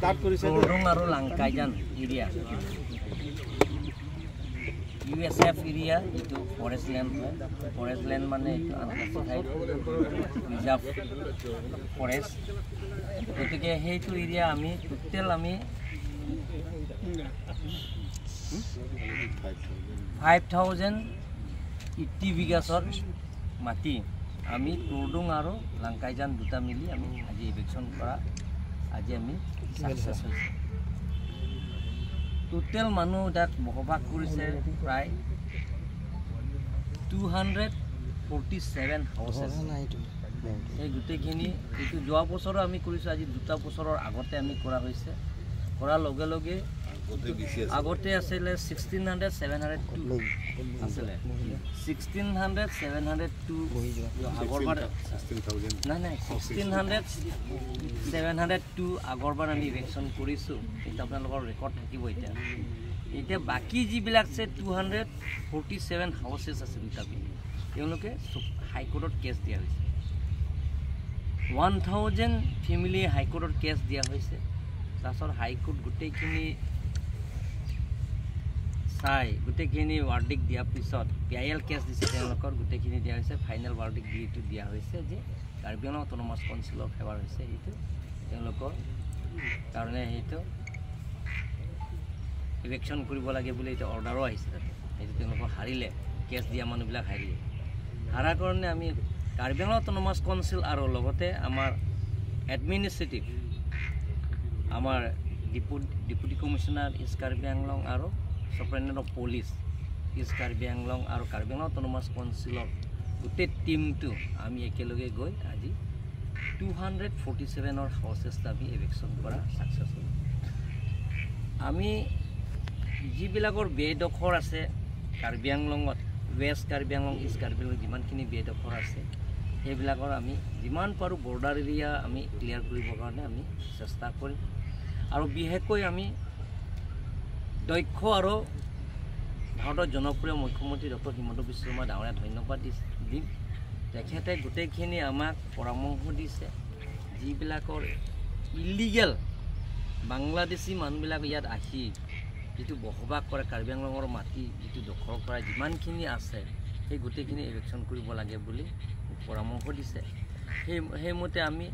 Start কৰিছে টুৰডুং আৰু Langkaijan area USF area এইটো ফৰেষ্ট লেণ্ড মানে এইটো আনক্লাছিফাইড ৰিজাৰ্ভ ফৰেষ্ট গতিকে সেইটো এৰিয়া আমি টোটেল আমি 5,080 বিঘাছৰ মাটি আমি টুৰডুং আৰু লাংকাইজান দুটা মিলি আমি আজি ইভিকশ্যন কৰা আজি আমি সাকসেস হৈছে টোটেল মানুহ তাত বসবাস কৰিছে প্ৰায় 247 হাউসেস এই গুটেখিনি এইটো যোৱা বছৰ আমি কৰিছো আজি দুটা বছৰৰ আগতে আমি কৰা হৈছে কৰাৰ লগে লগে আগতে আছিল 1600 702 আছিল 1600 702 আগৰবাৰ 16000 নাই নাই 1600 702 আগৰবাৰ আমি ইলেকশ্যন কৰিছো এটা আপোনালোকৰ ৰেকৰ্ড থাকিব এতিয়া বাকি যিবিলাক আছে 247 হাউসেস আছে দুটাবি তেওঁলোকে হাই কোৰ্টত কেছ দিয়া হৈছে 1000 ফ্যামিলি হাই কোৰ্টত কেছ দিয়া হৈছে তাছৰ হাই কোৰ্ট গুটেইখিনি চাই গুটেইখিনি ৱাৰ্ডিক দিয়া পিছত পিআইএল কেছ দিছে তেওঁলোকৰ গুটেইখিনি দিয়া হৈছে ফাইনেল ৱাৰ্ডিক দিটো দিয়া হৈছে যে কাৰ্বি আংলং অটোনমাস কাউন্সিলৰ ফেভাৰ হৈছে এইটো তেওঁলোকৰ কাৰণে এইটো ইলেকশ্যন কৰিব লাগে বুলি এটা অৰ্ডাৰো আহিছে এইটো তেওঁলোকৰ হাৰিলে কেছ দিয়া মানুহবিলাক হাৰিলে হাৰাৰ কাৰণে আমি কাৰ্বি আংলং অটোনমাস কাউন্সিল আৰু লগতে আমাৰ এডমিনিষ্ট্ৰেটিভ আমাৰ deputy commissioner east Karbi Anglong আৰু superintendent of police east Karbi Anglong আৰু কাৰ্বি আংলং অটোনমাস কাউন্সিলৰ গোটেই টিমটো আমি একেলগে গৈ আজি 247 হাউসেস আমি ইলেকশ্যন কৰা সাকসেস হ'ল আমি যিবিলাকৰ বেডখৰ আছে কাৰ্বি আংলঙত ৱেষ্ট কাৰ্বি আংলং ইষ্ট কাৰ্বি আংলং যিমানখিনি বেডখৰ আছে সেইবিলাকৰ আমি যিমান পাৰোঁ বৰ্ডাৰ এৰিয়া আমি ক্লিয়াৰ কৰিবৰ কাৰণে আমি চেষ্টা কৰিম আৰু বিশেষকৈ আমি দক্ষ আৰু ভাৰতৰ জনপ্ৰিয় মুখ্যমন্ত্ৰী ডক্টৰ হিমন্ত বিশ্ব শৰ্মা ডাঙৰীয়া ধন্যবাদ দিম তেখেতে গোটেইখিনি আমাক পৰামৰ্শ দিছে যিবিলাকৰ ইলিগেল বাংলাদেশী মানুহবিলাক ইয়াত আহি যিটো বসবাস কৰে কাৰ্বি আংলঙৰ মাটি যিটো দখল কৰা যিমানখিনি আছে সেই গোটেইখিনি ইলেকশ্যন কৰিব লাগে বুলি পৰামৰ্শ দিছে সেইমতে আমি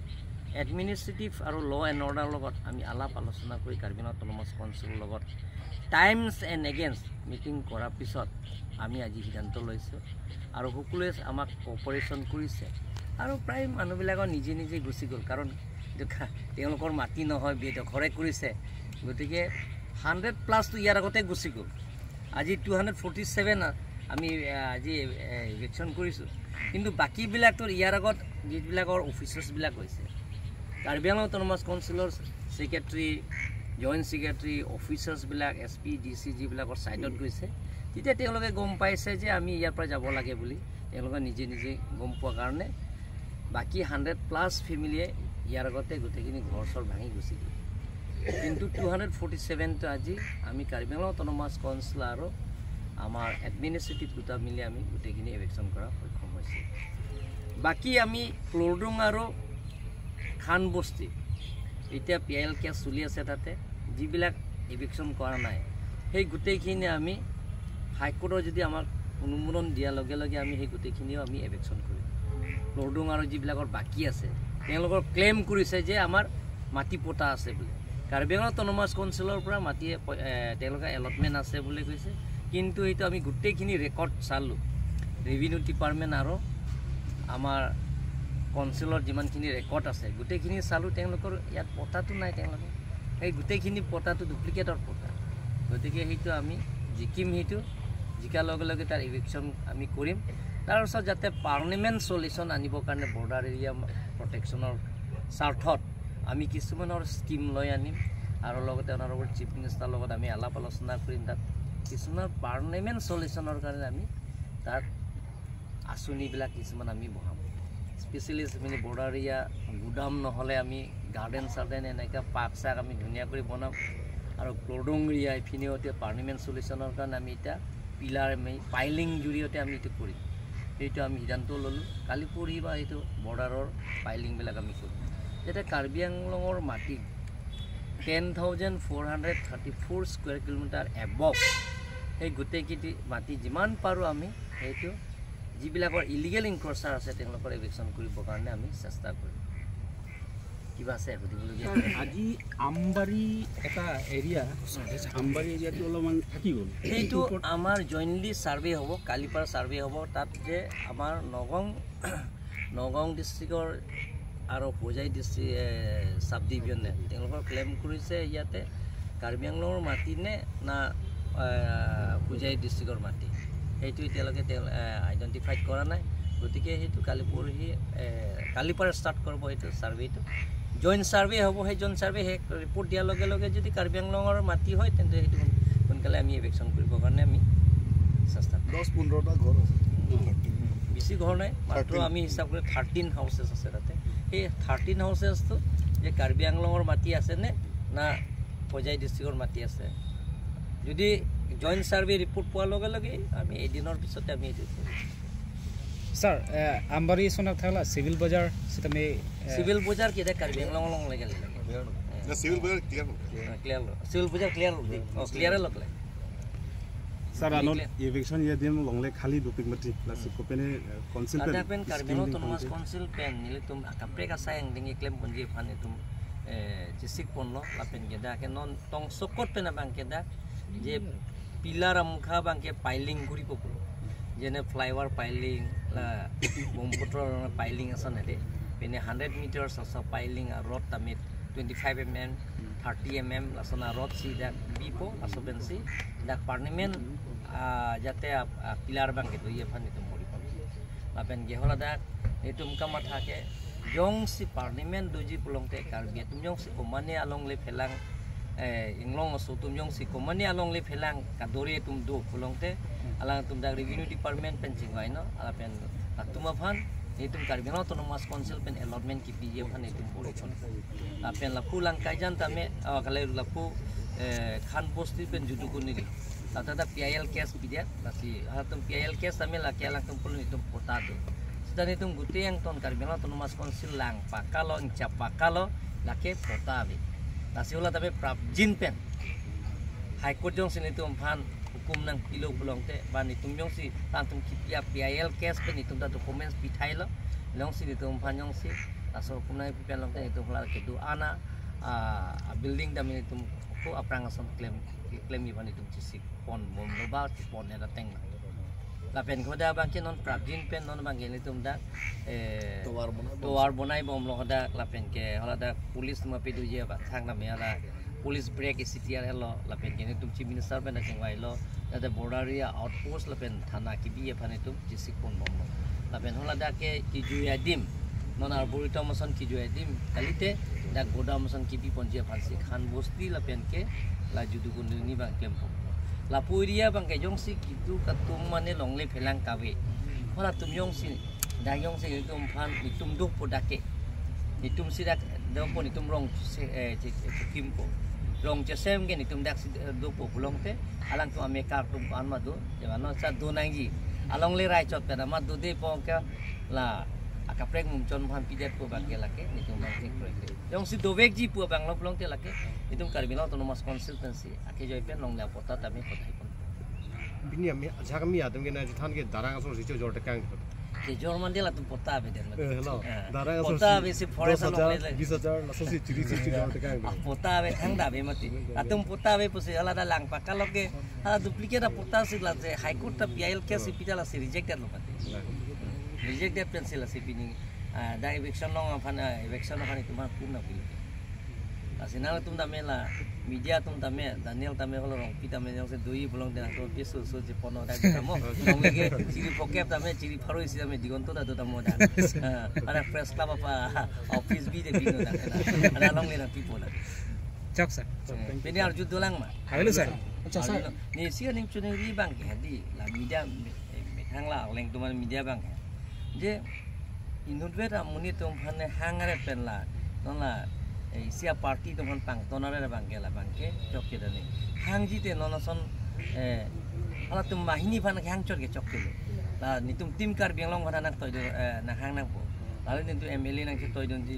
এডমিনিষ্ট্ৰেটিভ আৰু ল এণ্ড অৰ্ডাৰ লগত আমি আলাপ আলোচনা কৰি কাৰ্বি আংলং অটোনমাস কাউন্সিলৰ লগত টাইমছ এণ্ড এগেইনষ্ট মিটিং কৰাৰ পিছত আমি আজি সিদ্ধান্ত লৈছোঁ আৰু সকলোৱে আমাক কোঅপাৰেশ্যন কৰিছে আৰু প্ৰায় মানুহবিলাকৰ নিজে নিজে গুচি গ'ল কাৰণ তেওঁলোকৰ মাটি নহয় বেদখৰে কৰিছে গতিকে 100+ ইয়াৰ আগতে গুচি গ'ল আজি 247 আমি আজি ইলেকশ্যন কৰিছোঁ কিন্তু বাকীবিলাকতো ইয়াৰ আগত যিবিলাকৰ অফিচাৰ্ছবিলাক হৈছে কাৰ্বি আংলং অটোনমাস কাউন্সিলৰ secretary joint secretary অফিচাৰ্ছবিলাক SP DC যিবিলাকৰ ছাইডত গৈছে তেতিয়া তেওঁলোকে গম পাইছে যে আমি ইয়াৰ পৰা যাব লাগে বুলি তেওঁলোকে নিজে নিজে গম পোৱাৰ কাৰণে বাকি 100+ ফ্যামিলিয়ে ইয়াৰ আগতে গোটেইখিনি ঘৰ চৰ ভাঙি গুচি গ'ল কিন্তু 247 আজি আমি কাৰ্বি আংলং অটোনমাস কাউন্সিল আৰু আমাৰ এডমিনিষ্ট্ৰেটিভ দুটা মিলি আমি গোটেইখিনি ইলেকশ্যন কৰা সক্ষম হৈছে বাকি আমি টুৰডুং আৰু খানবস্তি এতিয়া পিআইএল কেছ চলি আছে তাতে যিবিলাক ইলেকশ্যন কৰা নাই সেই গোটেইখিনি আমি হাইকোৰ্টৰ যদি আমাক অনুমোদন দিয়াৰ লগে লগে আমি সেই গোটেইখিনিও আমি ইলেকশ্যন কৰিম টুৰডুং আৰু যিবিলাকৰ বাকী আছে তেওঁলোকৰ ক্লেইম কৰিছে যে আমাৰ মাটি পটা আছে বুলি কাৰ্বি আংলং অটোনমাস কাউন্সিলৰ পৰা মাটি তেওঁলোকে এলটমেণ্ট আছে বুলি কৈছে কিন্তু এইটো আমি গোটেইখিনি ৰেকৰ্ড চালোঁ ৰেভিনিউ ডিপাৰ্টমেণ্ট আৰু আমাৰ কাউন্সিলৰ যিমানখিনি ৰেকৰ্ড আছে গোটেইখিনি চালোঁ তেওঁলোকৰ ইয়াত পটাটো নাই তেওঁলোকৰ এই গোটেইখিনি পটাটো ডুপ্লিকেটৰ পটা গতিকে সেইটো আমি জিকিম সেইটো জিকাৰ লগে লগে তাৰ ইলেকশ্যন আমি কৰিম তাৰপিছত যাতে পাৰ্লিমেণ্ট সলিউশ্যন আনিবৰ কাৰণে বৰ্ডাৰ এৰিয়া প্ৰটেকশ্যনৰ স্বাৰ্থত আমি কিছুমানৰ স্কিম লৈ আনিম আৰু লগতে অনাৰেবল চিফ মিনিষ্টাৰৰ লগত আমি আলাপ আলোচনা কৰিম তাত কিছুমান পাৰ্লিমেণ্ট সলিউশ্যনৰ কাৰণে আমি তাত আঁচনিবিলাক কিছুমান আমি বহাম স্পেচিয়েলি মানে বৰ্ডাৰ এৰিয়া গুদাম নহ'লে আমি গাৰ্ডেন চাৰ্ডেন এনেকৈ পাৰ্ক চাৰ্ক আমি ধুনীয়া কৰি বনাম আৰু টুৰডুং এৰিয়া এইখিনিও এতিয়া পাৰ্লিমেণ্ট সলিউশ্যনৰ কাৰণে আমি এতিয়া পিলাৰ পাইলিং জৰিয়তে আমি এইটো কৰিম এইটো আমি সিদ্ধান্ত ল'লোঁ কালি পৰহি বা এইটো বৰ্ডাৰৰ পাইলিংবিলাক আমি কৰিম যাতে কাৰ্বি আংলঙৰ মাটি 10,434 স্কুৱেৰ কিলোমিটাৰ এবভ সেই গোটেইকেইটি মাটি যিমান পাৰোঁ আমি সেইটো যিবিলাকৰ ইলিগেল ইনক্ৰচাৰ আছে তেওঁলোকৰ এভিকশ্যন কৰিবৰ কাৰণে আমি চেষ্টা কৰিম কিবা আছে সুধিবলগীয়া আজি আমবাৰী এটা এৰিয়া আমবাৰী এৰিয়াটো অলপমান থাকি গ'ল সেইটো আমাৰ জইণ্টলি ছাৰ্ভে হ'ব কালিৰ পৰা ছাৰ্ভে হ'ব তাত যে আমাৰ নগাঁও ডিষ্ট্ৰিক্টৰ আৰু হোজাই ডিষ্ট্ৰিক্ট চাব ডিভিজনে তেওঁলোকৰ ক্লেইম কৰিছে ইয়াতে কাৰ্বি আংলঙৰ মাটি নে না হোজাই ডিষ্ট্ৰিক্টৰ মাটি সেইটো এতিয়ালৈকে তেওঁ আইডেণ্টিফাইড কৰা নাই গতিকে সেইটো কালি পৰহি কালিৰ পৰা ষ্টাৰ্ট কৰিব সেইটো ছাৰ্ভেটো জইণ্ট ছাৰ্ভে হ'ব সেই জইণ্ট ছাৰ্ভে সেই ৰিপৰ্ট দিয়াৰ লগে লগে যদি কাৰ্বি আংলঙৰ মাটি হয় তেন্তে সেইটো সোনকালে আমি এভিকশ্যন কৰিবৰ কাৰণে আমি চেষ্টা 10-15টা ঘৰ আছে বেছি ঘৰ নাই মাত্ৰ আমি হিচাপ কৰি 13 হাউচেছ আছে তাতে সেই 13 হাউচেছটো যে কাৰ্বি আংলঙৰ মাটি আছেনে না হোজাই ডিষ্ট্ৰিক্টৰ মাটি আছে যদি জইণ্ট ছাৰ্ভে ৰিপৰ্ট পোৱাৰ লগে লগে আমি এদিনৰ পিছতে আমি এইটো স্যাৰ আমবাৰী সোনাক থাকলা সিভিল বাজাৰ সেটা মে সিভিল বাজাৰ কেদা কাৰ্বি আংলঙ লাগে সিভিল বাজার ক্লিয়ার সিভিল বাজার ক্লিয়ার ক্লিয়ার লগলে Sir, anon eviction ye dim longle khali doping mati plus kopene council ada pen karbeno tomas council pen nile tum akapre ka sayang dingi claim punji phane tum jisik ponlo lapen geda ke non tong sokot pen abang keda je pilar amkha bangke piling guri popul jene flyover piling la bomputor piling asan ede pene 100 meters asa piling a rod tamit 25 mm 30 mm lasona rod si dak bipo asobensi dak parliament jate pilar bang gitu ye phani tum mori lapen ge hola dak etum kama thake jong si parliament doji pulongte karbi tum jong si komane along le phelang inglong so tum jong si komane along le phelang kadori tum do pulongte alang tum dak revenue department penching wai no alapen tuma phan etum karbi no autonomous council pen allotment ki piye phan etum mori chon lapen la pulang kajan tame kale la pu khan posti pen judu kuniri tata PIL case pidia lasi hatum PIL case tame la kala tum pulun etum potado sedang etum guti yang ton karbi no autonomous council lang pakalo incap pakalo lake potabe lasi ola tame prabjin pen high court jong sini tum phan hukum nang pilo pulong te ban itum jong si tantum kipia PIL case pen itum da documents pithai lo long si itum phan jong si aso hukum nang pipia long te itum la ke du ana building da min itum ko aprang ason claim ni ban itum chisik pon bom loba pon ne da teng la pen khoda bang ke non prabjin pen non bang gele tum da towar bonai bom lo da la pen ke hola da police ma pe du je ba thang na me ala police break CTR hello lapen kene tum chief minister pen kengwai lo ada border area outpost lapen thana ki bi phane tum jisik pon bom lapen hola da ke ki juyadim non arboretum moson ki juyadim kalite da godam moson ki bi ponje phansi khan bosti lapen ke la judu kunni ba kempo la puria bang ke jongsi ki du katum mane longle phelang kawe hola tum jongsi da jongsi tum phan itum du podake itum sidak do pon itum rong kimpo rong jesem gen itum dak do po pulong te alang tu ameka tum an ma do jano sa do nangi along le rai chot pena ma do de pong ka la akaprek mum chon phan pidet ko bang lake itum bang ke project jong si do vek ji pu bang lo pulong te lake itum karbino autonomous consultancy ake joi pen long la pota tame potai pon bini ami jagami adam ke na jithan ke darang asor sicho jor tekang ke jor mandela tum pota be den hello darang asor pota be si forest long le 20000 la sosi chiri jor tekang pota be thang da be mati atum pota be pusi ala da lang pakalo ke duplicate da pota si la je high court ta PIL case si pitala si rejected lo mati rejected pencil si pini da eviction long phana eviction phani tum pun na pili asinala tum da mela media tum tame Daniel tame holo rong pita me jong se doi bolong den to piso so je pono da tamo long lege chiri pokep tame chiri pharo isi tame digonto da tamo da ada press club apa office bi de bino da ada long le na pipo da chak sir peni arju dolang ma halo sir acha sir ni sia ning chune ri bang ke di la media hang la leng tuman media bang je inudwet amuni tum phane hangare pen la non la isia party teman pang tonare bangke la bangke chokke dani hangji te nonason ala tum mahini pan hang chor ke chokke la ni tum tim kar biang long hana nak toy na hang nang po lalu ni tu MLA nang toy don ji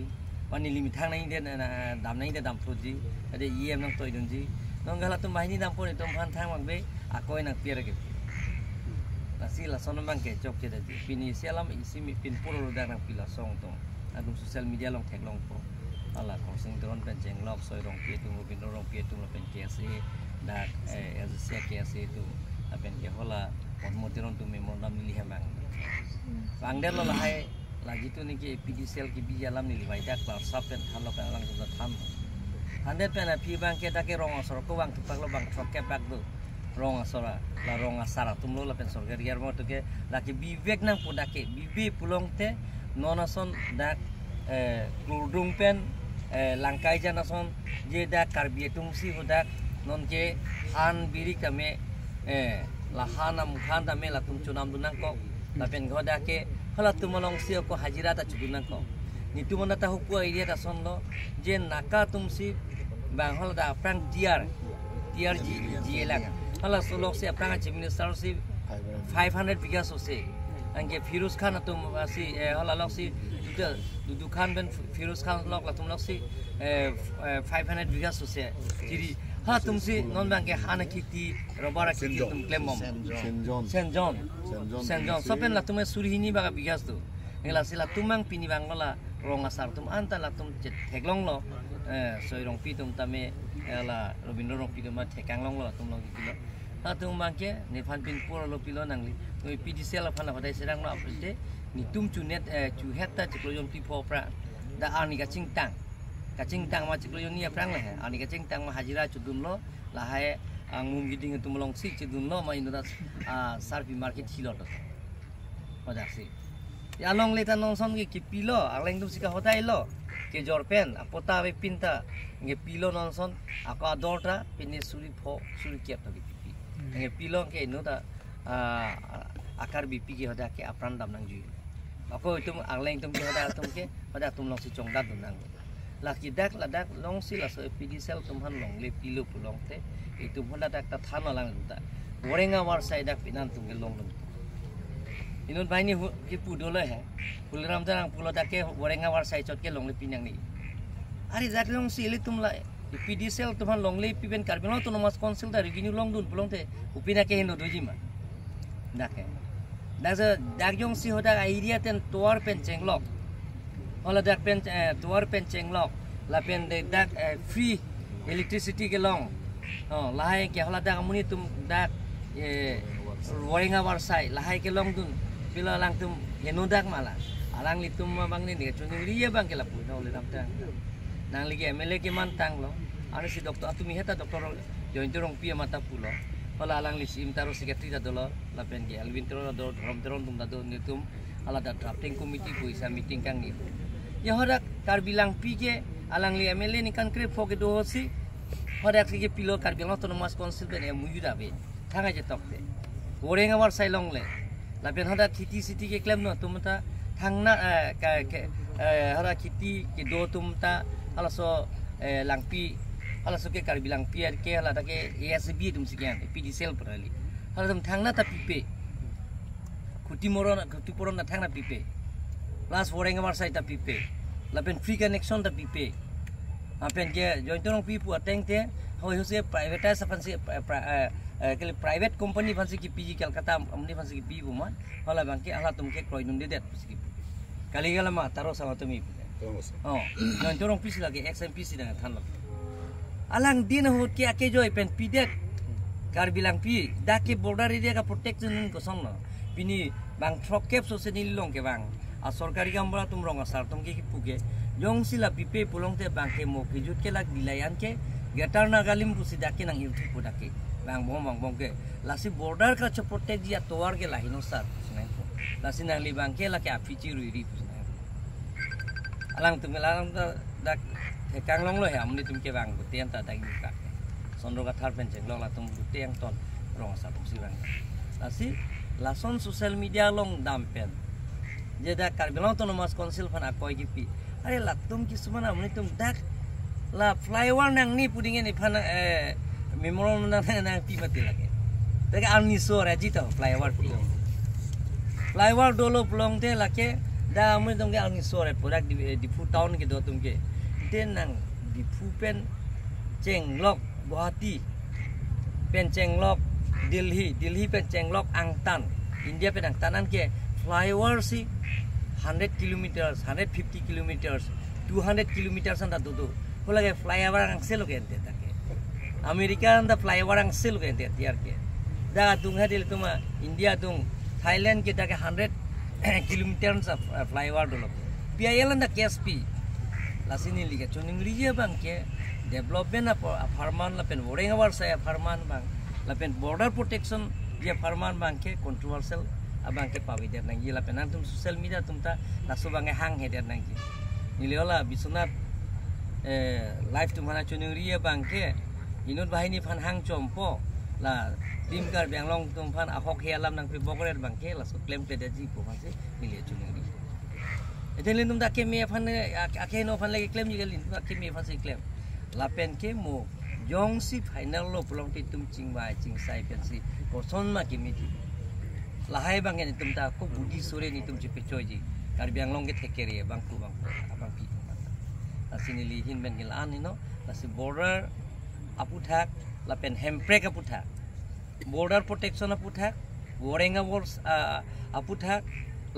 Wani limitang na inde dam na inde dam proji ade EM nang toy dunji nong gala tum bahini dam pon tum phan thang mang be akoi nang pier ke nasi la sonom bang ke chok ke daji pini sialam isi mi pin puro da nang pila song tong adum social media long thek long po ala kong sing dron pen jeng lok soi rong pie tum bin rong pie tum pen ke se da as se ke se tu apen ke hola on motiron tu memon nam li hamang bang der lo hai lagi tu ni ke PDCL ki bi alam ni libai dak par sapen thalo kan lang tu tham hande pena pi bang ke da ke rong asor ko bang tu pak lo bang thok ke pak do rong asora la rong asara tum lo la pen sorgar yar mo tu ke la ke bivek nang puda ke bibi pulong te nonason dak kurung pen langkai janason je dak karbi tum si hodak non ke han biri kame la hanam khanda me la tum chunam dunang ko la pen goda ke hala tumalong sio ko hajira ta chudunan ko ni tumana ta hupu area ta sondo je naka tumsi bang hala da prang tiar ji elang hala solok se prang chief minister si 500 bighas se angge Firuz Khan tum asi hala lok si du khan ben Firuz Khan lok la tum lok si 500 bighas se tiri ha tumsi non bang ke hana kiti robara kiti tum klemom Saint John sopen la tume surhini baga bigas tu ngela sila tumang pini bangla rong asar tum anta la tum theklong lo soirong pi tum tame la Robindro rong pi ma thekang long lo tum lo kilo ha tum bangke ne phan pin puro lo pilo nangli noi PDCL la phana badai serang lo apte ni tum chunet chu hetta chikloyon pi pho pra da ani ka chingtang ma chikloyon ni aprang la he ani ka chingtang ma hajira chudun lo la hai angum giding tu melong si cedun lo ma indoda sarpi market hilot pada si ya long leta nong son ke pilo aleng tu sika hotai lo ke jorpen apota be pinta nge pilo nong son ako adorta pini suri kep to pipi nge pilo ke indoda akar bipi ke hoda ke apran dam nang ju ako itu aleng tum ke hoda tum long si chongda dunang laki dak ladak long si la so PDCL tum han long le pilo pulong te itu pun ada tak tahan orang itu. Gorenga war saya dak pinan tunggu long long. Inun bayi ni kipu dulu he. Puliram terang pulau dak ke gorenga war saya cot ke long le pinang ni. Ari dak long sili tum la PDCL tuhan long le piben karbino tu nomas konsil dari gini long dun pulang te. Upina ke hindo doji ma. Dak he. Dak jong si hoda idea ten tuar penceng lok. Ola dak pen tuar penceng lok. La pen dak free electricity ke long. Lahai ke hala dak muni tum dak waringa warsai lahai ke long dun bila lang tum dak mala alang li tum bang ni ke chuni ria bang ke lapu no le tang nang li ke MLA ke mantang lo ana si doktor atumi heta doktor jointorong pia mata pulo hala alang li sim taro secretary da dolo la pen ke alvin tro do rom tum da do ni tum ala da drafting committee ko isa meeting kang ni ya hodak kar bilang pi ke alang li MLA ni kan kre fo ke do hosi hodak ke pilo kar bilang autonomous council ben e muyuda be thanga je tokte gorenga war sai long le la pen hoda thiti city ke claim no tumta thangna hara kiti ke do tumta ala so langpi ala so ke kar bilang pi ke ala ta ke ASB tum sikian PDCL perali hala tum thangna ta pipe kuti poron na thangna pipe plus gorenga war sai ta pipe la pen free connection ta pipe apen ke jointorong pi pu ateng te hoi hose privatize apan si kali private company fansi ki PG Kolkata amni fansi ki pi buma hala bangke ala tumke kroy num dedet pski kali gala ma taro sama tumi jointorong pi lagi XMPC dengan than alang din hot ke ake joy pen pidet kar bilang pi dake border area ka protection ko song no pini bang truck cap so senil long ke bang a sorkari gambra tum rong asar tum ke puge jong sila pipe pulong te bang ke mo kijut ke lag dilayan ke getar na galim pusi dake nang yutu ko dake bang bong ke lasi border ka cho protect dia toar ke lahino sar sunai ko lasi nang li bang ke la ke afici ruiri sunai alang tum alang dak kang long lo he amni tum ke bang butian ta dang ka sondro ka thar pen jeng long la tum butiang ton rong asar tum si bang lasi lason social media long dampen jeda karbelon autonomous council fan akoi gipi are latum ki sumana amni tum dak la flyover nang ni puding ni fan memorandum nang pi mati lage daga anni so rajita flyover dolo plong te lake dah kami tunggu angin sore produk di fu tahun gitu tunggu tenang di fu pen Chenglok Guwahati pen Chenglok Delhi pen Chenglok Angtan India pen Angtanan ke flyover si 100 kilometers 150 kilometers 200 kilometers anda tu kalau ke flyover ang selo ke ente tak Amerika anda flyover ang selo ke ente tiar ke dah tunggu hadil tuma India tung Thailand kita ke 100 kilometers of flyover dulu PIL anda KSP lasini liga cuning liga bang ke development apa farman lapen boring awar saya farman bang lapen border protection dia farman bang ke controversial abang ke pawider nang gila penan tum social media tum ta nasu bang hang heder nang gi niliola bisunat live tum hana cuning liga bang ke inut bahini phan hang chompo la tim kar Banglong tum phan ahok hialam nang pribokrer bang ke la so claim pedaji ko phanse nilia cuning liga eten tum ta ke me phan akhe no phan lagi claim jigalin ke me phan se claim lapen ke mo jong si final lo pelong ti tum ching bai ching sai pen si koson ma ki miti lahai bang ni tum ta ko budi sore ni tum chipe choji kar Banglong ke thekeri bang ku bang abang pi asini li hin ben gil an no lasi border aputhak lapen hemprek aputhak border protection aputhak gorenga wars aputhak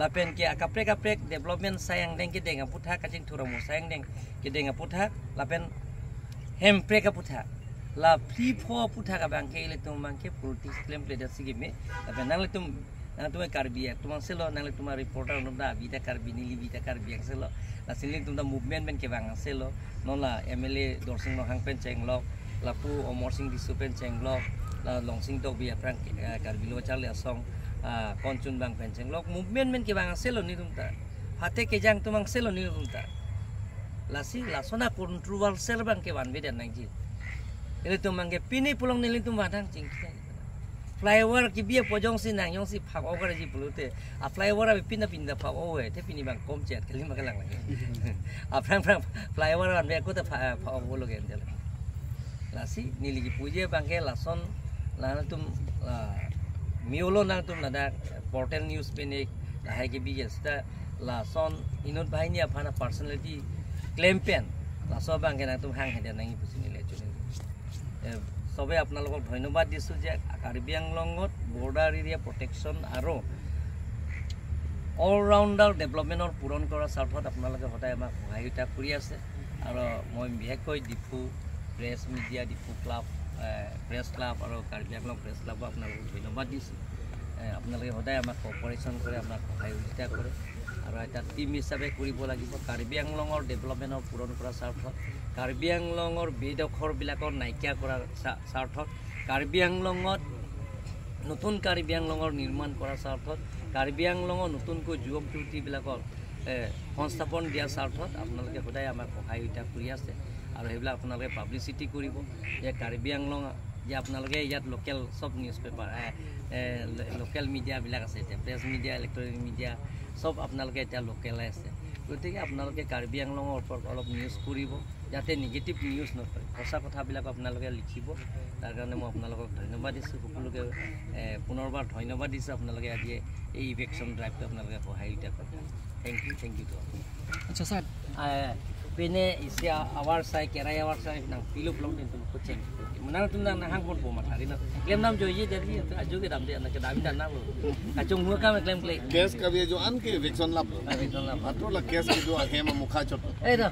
lapen ke akaprek development sayang deng ke deng aputhak kacing thuramu sayang deng ke deng aputhak lapen hemprek aputhak la free for aputhak abang ke ile tum bang ke politis claim play dasigi me lapen nang le tum karbi tum selo nang le tum reporter no da bita karbi nili bita karbi selo la sini tum da movement ben ke bang selo no la MLA dorsing no hang pen Chenglok la pu Omor Singh Disu pen Chenglok la Longsing Tok bi aprang karbi lo chal le song konchun bang pen Chenglok movement ben ke bang selo ni tum ta hate ke jang tum selo ni tum ta lasi lasona controversial bang ke ban beda nang ji ile tum mang ke pini pulong ni tum badang cing flyover ki bia pojong si nang yong si phak over ji pulute a flyover abi pinda phak over te pini bang kom chat kali makalang lagi a prang flyover an be ko ta phak over lo gen jala lasi ni ligi puje bang ke lason la tum miolo nang tum nada portal news pene la hai ke bi sta lason inut bahini apana personality claim pen laso bang ke nang tum hang hede nang ipusini le chune সবে আপোনালোকক ধন্যবাদ দিছোঁ যে Karbi আংলঙত border area protection আৰু allrounder ডেভেলপমেণ্টৰ পূৰণ কৰাৰ স্বাৰ্থত আপোনালোকে সদায় আমাক সহায়তা কৰি আছে আৰু মই বিশেষকৈ Diphu press media Diphu club press club আৰু কাৰ্বি আংলং প্ৰেছ ক্লাবক আপোনালোকক ধন্যবাদ দিছোঁ আপোনালোকে সদায় আমাক কপাৰেশ্যন কৰে আমাক সহায়তা কৰে আৰু এটা টিম হিচাপে কৰিব লাগিব কাৰ্বি আংলঙৰ ডেভেলপমেণ্টৰ পূৰণ কৰাৰ স্বাৰ্থত কাৰ্বি আংলঙৰ বেদখৰবিলাকৰ নাইকিয়া কৰাৰ স্বাৰ্থত কাৰ্বি আংলঙত নতুন কাৰ্বি আংলঙৰ নিৰ্মাণ কৰাৰ স্বাৰ্থত কাৰ্বি আংলঙৰ নতুনকৈ যুৱক যুৱতীবিলাকক সংস্থাপন দিয়াৰ স্বাৰ্থত আপোনালোকে সদায় আমাক সহায়তা কৰি আছে আৰু সেইবিলাক আপোনালোকে পাব্লিচিটি কৰিব যে কাৰ্বি আংলং যে আপোনালোকে ইয়াত লোকেল সব নিউজ পেপাৰ লোকেল মিডিয়াবিলাক আছে এতিয়া প্ৰেছ মিডিয়া ইলেক্ট্ৰনিক মিডিয়া সব আপোনালোকে এতিয়া লোকেলে আছে গতিকে আপোনালোকে কাৰ্বি আংলঙৰ ওপৰত অলপ নিউজ কৰিব যাতে নিগেটিভ নিউজ নকৰে সঁচা কথাবিলাক আপোনালোকে লিখিব তাৰ কাৰণে মই আপোনালোকক ধন্যবাদ দিছোঁ সকলোকে পুনৰবাৰ ধন্যবাদ দিছোঁ আপোনালোকে আজি এই ইভেকশ্যন ড্ৰাইভটো আপোনালোকে সহায়তা কৰে থেংক ইউ আচ্ছা sir pene isi awar sai kerai awar sai nang pilu pelong tentu kucing menang tu nang hang pun pomat hari na claim nam jo ye dari aju ke dam de na ke dam dan nang lo kacung hua ka claim case का भी जो अन के vixen लाभ Vicson lap. मात्र ला case के जो आगे में मुखा चोट eh dah